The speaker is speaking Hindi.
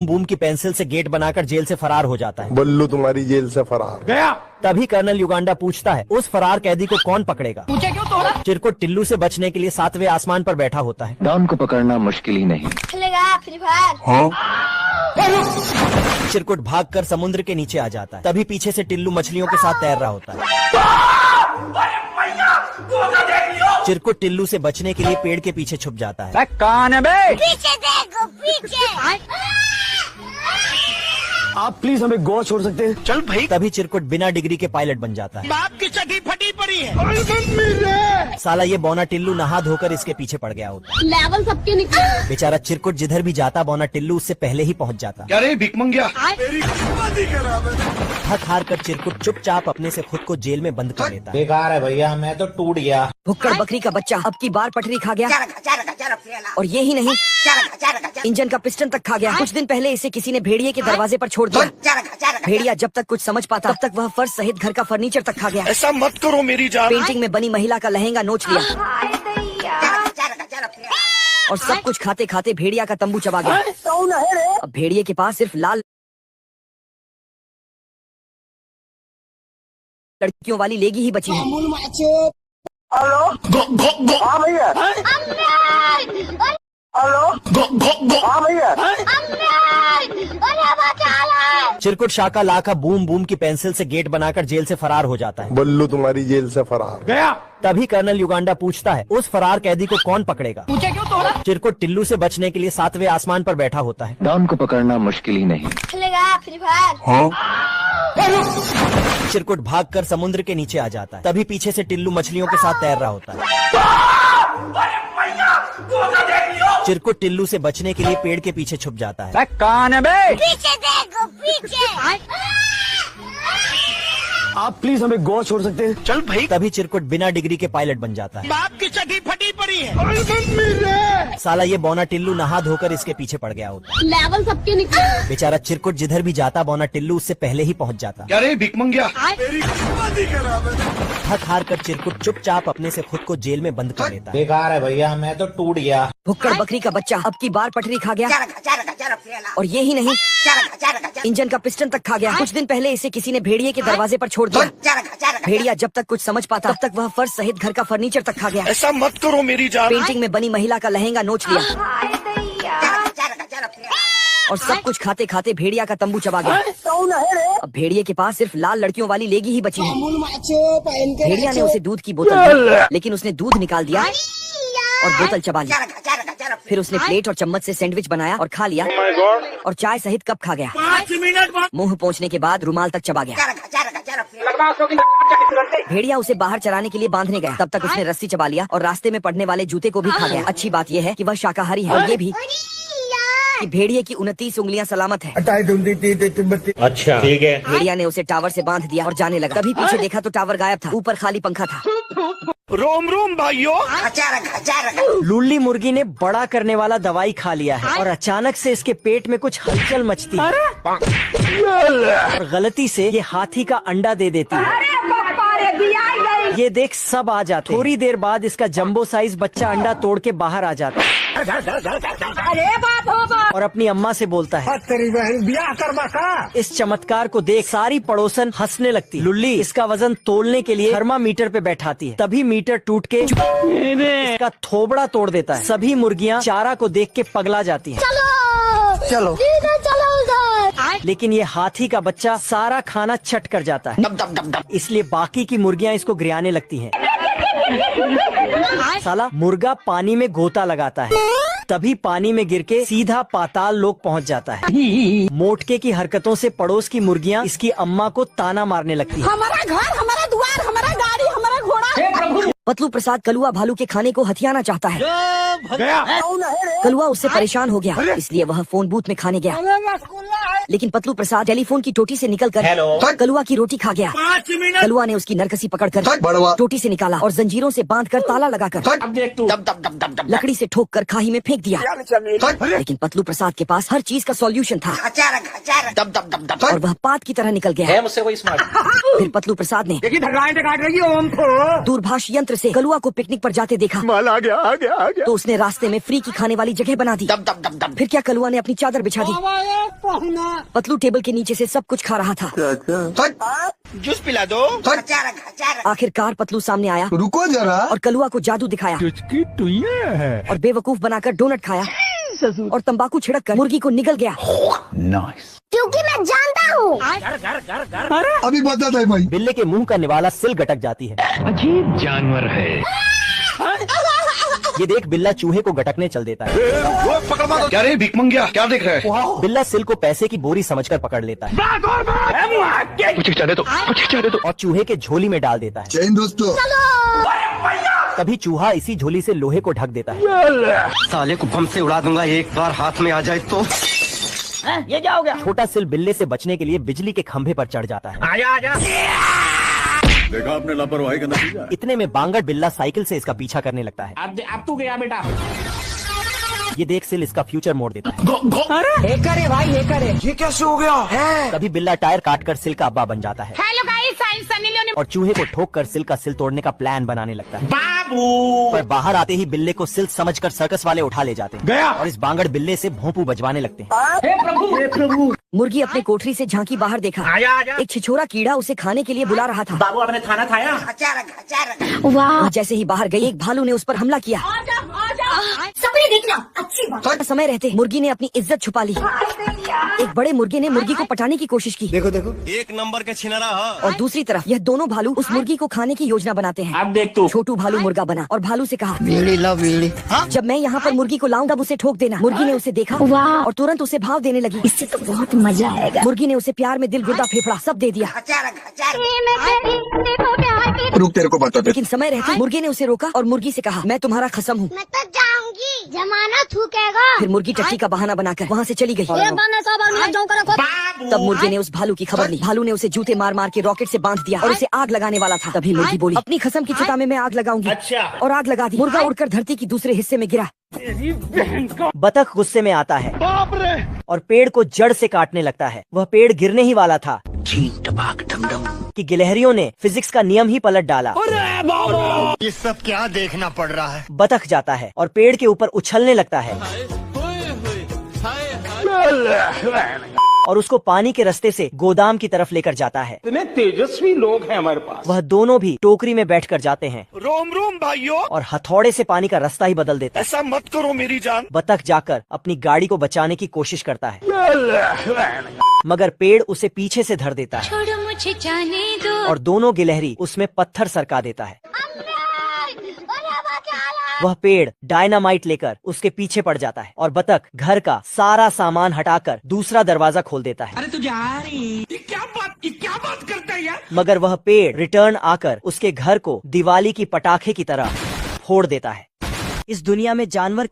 बूम की पेंसिल से गेट बनाकर जेल से फरार हो जाता है। बल्लू तुम्हारी जेल से फरार गया। तभी कर्नल युगांडा पूछता है उस फरार कैदी को कौन पकड़ेगा। पूछे क्यों तोड़ा? चिरकुट टिल्लू से बचने के लिए 7वें आसमान पर बैठा होता है। डॉन को पकड़ना मुश्किल ही नहीं। खेलेगा फ्री फायर। चिरकुट भागकर समुद्र के नीचे आ जाता है। तभी पीछे से टिल्लू मछलियों के साथ तैर रहा होता है। चिरकुट टिल्लू से बचने के लिए पेड़ के पीछे छुप जाता है। कौन है बे? पीछे देखो पीछे। आप प्लीज हमें गोवा छोड़ सकते हैं? चल भाई। तभी चिरकुट बिना डिग्री के पायलट बन जाता है। बाप की चटी फटी पड़ी है। साला ये बौना टिल्लू नहा धोकर इसके पीछे पड़ गया होता है। लेवल सबके नीचे। बेचारा चिरकुट जिधर भी जाता बौना टिल्लू उससे पहले ही पहुंच जाता। क्या रे भिख मंगिया? थक हार कर चिरकुट चुपचाप अपने से खुद को जेल में बंद कर लेता है। बेकार है भैया, मैं तो टूट गया। भुक्कड़ बकरी का बच्चा अब की बार पटरी खा गया। और ये ही नहीं, इंजन का पिस्टन तक खा गया। कुछ दिन पहले इसे किसी ने भेड़िए के दरवाजे पर छोड़ दिया। भेड़िया जब तक कुछ समझ पाता तब तक वह फर्श सहित घर का फर्नीचर तक खा गया। ऐसा मत करो मेरी जान। पेंटिंग में बनी महिला का लहंगा नोच लिया और सब कुछ खाते खाते भेड़िया का तंबू चबा गया। अब भेड़िए के पास सिर्फ लाल लड़कियों वाली लेगी ही बची है। हाँ भैया। चिरकुट शाका लाका बूम बूम की पेंसिल से गेट बनाकर जेल से फरार हो जाता है। बल्लू तुम्हारी जेल से फरार गया। तभी कर्नल युगांडा पूछता है उस फरार कैदी को कौन पकड़ेगा। पूछे क्यों तोड़ा? चिरकुट टिल्लू से बचने के लिए 7वें आसमान पर बैठा होता है। डॉन को पकड़ना मुश्किल ही नहीं। खेलेगा फ्री फायर। चिरकुट भागकर समुद्र के नीचे आ जाता है। तभी पीछे से टिल्लू मछलियों के साथ तैर रहा होता है। चिरकुट टिल्लू से बचने के लिए पेड़ के पीछे छुप जाता है। कौन है बे? पीछे देखो पीछे। आप प्लीज हमें गोवा छोड़ सकते हैं? चल भाई। तभी चिरकुट बिना डिग्री के पायलट बन जाता है। बाप की चटी फटी पड़ी है। साला ये बौना टिल्लू नहा धोकर इसके पीछे पड़ गया होता है। लेवल सबके नीचे। बेचारा चिरकुट जिधर भी जाता बौना टिल्लू उससे पहले ही पहुंच जाता। क्या रे भिख मंगिया? थक हार कर चिरकुट चुपचाप अपने से खुद को जेल में बंद कर लेता है। बेकार है भैया, मैं तो टूट गया। भुक्कड़ बकरी का बच्चा अब की बार पटरी खा गया। और ये ही नहीं, इंजन का पिस्टन तक खा गया। कुछ दिन पहले इसे किसी ने भेड़िए के दरवाजे पर छोड़ दिया। भेड़िया जब तक कुछ समझ पाता तब तक वह फर्श सहित घर का फर्नीचर तक खा गया। ऐसा मत करो मेरी जान। पेंटिंग में बनी महिला का लहंगा नोच लिया और सब कुछ खाते खाते भेड़िया का तंबू चबा गया। अब भेड़िए के पास सिर्फ लाल लड़कियों वाली लेगी ही बची है। भेड़िया ने उसे दूध की बोतल दी, लेकिन उसने दूध निकाल दिया और बोतल चबा ली। फिर उसने प्लेट और चम्मच से सैंडविच बनाया और खा लिया और चाय सहित कप खा गया। 5 मिनट बाद मुंह पहुंचने के बाद रुमाल तक चबा गया। भेड़िया उसे बाहर चराने के लिए बांधने गया। तब तक उसने रस्सी चबा लिया और रास्ते में पड़ने वाले जूते को भी खा गया। अच्छी बात यह है कि वह शाकाहारी है और ये भी कि भेड़िए की 29 उंगलियां सलामत है। अच्छा ठीक है। भेड़िया ने उसे टावर से बांध दिया और जाने लगा। तभी पीछे देखा तो टावर गायब था, ऊपर खाली पंखा था। रोम रोम भाइयों। लुल्ली मुर्गी ने बड़ा करने वाला दवाई खा लिया है और अचानक से इसके पेट में कुछ हलचल मचती है और गलती से ये हाथी का अंडा दे देती है। ये देख सब आ जाते। थोड़ी देर बाद इसका जंबो साइज बच्चा अंडा तोड़ के बाहर आ जाता है और अपनी अम्मा से बोलता है तेरी बहन ब्याह करवा का। इस चमत्कार को देख सारी पड़ोसन हंसने लगती। लुल्ली इसका वजन तोलने के लिए थर्मामीटर पे बैठाती है। तभी मीटर टूट के इसका थोबड़ा तोड़ देता है। सभी मुर्गियां चारा को देख के पगला जाती हैं। चलो उधर। लेकिन ये हाथी का बच्चा सारा खाना चट कर जाता है, इसलिए बाकी की मुर्गियां इसको गिराने लगती हैं। साला मुर्गा पानी में गोता लगाता है, तभी पानी में गिर के सीधा पाताल लोक पहुंच जाता है। मोटके की हरकतों से पड़ोस की मुर्गियां इसकी अम्मा को ताना मारने लगती हैं। हमारा घर, हमारा द्वार, हमारा गाड़ी, हमारा घोड़ा। पतलू प्रसाद कलुआ भालू के खाने को हथियाना चाहता है। गया। कलुआ उससे परेशान हो गया, इसलिए वह फोन बूथ में खाने गया। लेकिन पतलू प्रसाद टेलीफोन की टोटी से निकलकर हेलो। कलुआ की रोटी खा गया। 5 मिनट। कलुआ ने उसकी नरकसी पकड़कर बड़वा। टोटी से निकाला और जंजीरों से बांधकर ताला लगाकर अब देख तू। लकड़ी से ठोक कर खाई में फेंक दिया। लेकिन पतलू प्रसाद के पास हर चीज का सॉल्यूशन था और वह पात की तरह निकल गया। है मुझसे कोई स्मार्ट। फिर पतलू प्रसाद ने देखिए धगाएं काट रही है हमको। दूरभाष यंत्र से कलुआ को पिकनिक पर जाते देखा माल आ गया। तो उसने रास्ते में फ्री की खाने वाली जगह बना दी। फिर क्या कलुआ ने अपनी चादर बिछा दी। पतलू टेबल के नीचे से सब कुछ खा रहा था। जूस पिला दो। आखिरकार पतलू सामने आया रुको जरा। और कलुआ को जादू दिखाया और बेवकूफ बनाकर डोनट खाया और तंबाकू छिड़क कर मुर्गी को निगल गया। क्योंकि मैं जानता हूँ। अभी बता दे भाई। बिल्ले के मुंह का निवाला सिल गटक जाती है। अजीब जानवर है। ये देख बिल्ला चूहे को गटकने चल देता है। क्या रे भिख मंगिया, क्या देख रहे हैं? बिल्ला सिल को पैसे की बोरी समझकर पकड़ लेता है कुछ चाहे तो और चूहे के झोली में डाल देता है। जैन दोस्तों। तभी चूहा इसी झोली से लोहे को ढक देता है। साले को बम से उड़ा दूंगा, एक बार हाथ में आ जाए तो। ये क्या हो गया? छोटा सिल बिल्ले से बचने के लिए बिजली के खंभे पर चढ़ जाता है। आजा। देखा आपने लापरवाही का नतीजा। इतने में बांगड़ बिल्ला साइकिल से इसका पीछा करने लगता है। अब तू गया बेटा। ये देख सिल इसका फ्यूचर मोड़ देता है। ये कैसे हो गया है? तभी बिल्ला टायर काट कर सिल का अब्बा बन जाता है हेलो गाइस, सनी लियोनी। और चूहे को ठोक कर सिल का सिल तोड़ने का प्लान बनाने लगता है। बाबू पर बाहर आते ही बिल्ले को सिल समझकर सर्कस वाले उठा ले जाते हैं गया। और इस बांगड़ बिल्ले से भोंपू बजवाने लगते हैं। हे प्रभु। मुर्गी अपने कोठरी से झांकी बाहर देखा। आजा। एक छिछोरा कीड़ा उसे खाने के लिए बुला रहा था। बाबू आपने खाना खाया? वाह, जैसे ही बाहर गई एक भालू ने उस पर हमला किया। सपने देखना अच्छी बात। समय रहते मुर्गी ने अपनी इज्जत छुपा ली। एक बड़े मुर्गे ने मुर्गी को पटाने की कोशिश की एक नंबर के छिनरा। और दूसरी तरफ यह दोनों भालू उस मुर्गी को खाने की योजना बनाते हैं। अब देख तू। छोटू भालू मुर्गा बना और भालू से कहा, जब मैं यहाँ पर मुर्गी को लाऊं तब उसे ठोक देना। मुर्गी ने उसे देखा वाह। और तुरंत उसे भाव देने लगी। इससे तो बहुत मजा आएगा। मुर्गी ने उसे प्यार में दिल गुर्दा फेफड़ा सब दे दिया। रुक तेरे को बता दे। लेकिन समय रहते मुर्गे ने उसे रोका और मुर्गी से कहा, मैं तुम्हारा कसम हूँ। मैं तो जाऊंगी, जमाना थूकेगा। फिर मुर्गी टट्टी का बहाना बनाकर वहाँ से चली गई। तब मुर्गे ने उस भालू की खबर ली। भालू ने उसे जूते मार मार के रॉकेट से बांध दिया और उसे आग लगाने वाला था। तभी मुर्गी बोली, अपनी कसम की चिता में मैं आग लगाऊंगी। अच्छा। और आग लगा दी। मुर्गा उड़कर धरती की दूसरे हिस्से में गिरा। बतख गुस्से में आता है और पेड़ को जड़ से काटने लगता है। वह पेड़ गिरने ही वाला था कि गिलहरियों ने फिजिक्स का नियम ही पलट डाला। ये सब क्या देखना पड़ रहा है? बतख जाता है और पेड़ के ऊपर उछलने लगता है और उसको पानी के रास्ते से गोदाम की तरफ लेकर जाता है। इतने तेजस्वी लोग हैं हमारे पास। वह दोनों भी टोकरी में बैठकर जाते हैं रोम रोम भाइयों, और हथौड़े से पानी का रास्ता ही बदल देता है। ऐसा मत करो मेरी जान। बतख जाकर अपनी गाड़ी को बचाने की कोशिश करता है मगर पेड़ उसे पीछे से धर देता है छोड़ो मुझे जाने दो। और दोनों गिलहरी उसमें पत्थर सरका देता है। वह पेड़ डायनामाइट लेकर उसके पीछे पड़ जाता है और बतख घर का सारा सामान हटाकर दूसरा दरवाजा खोल देता है। अरे तू जा रही, ये क्या बात करता है यार? मगर वह पेड़ रिटर्न आकर उसके घर को दिवाली की पटाखे की तरह फोड़ देता है। इस दुनिया में जानवर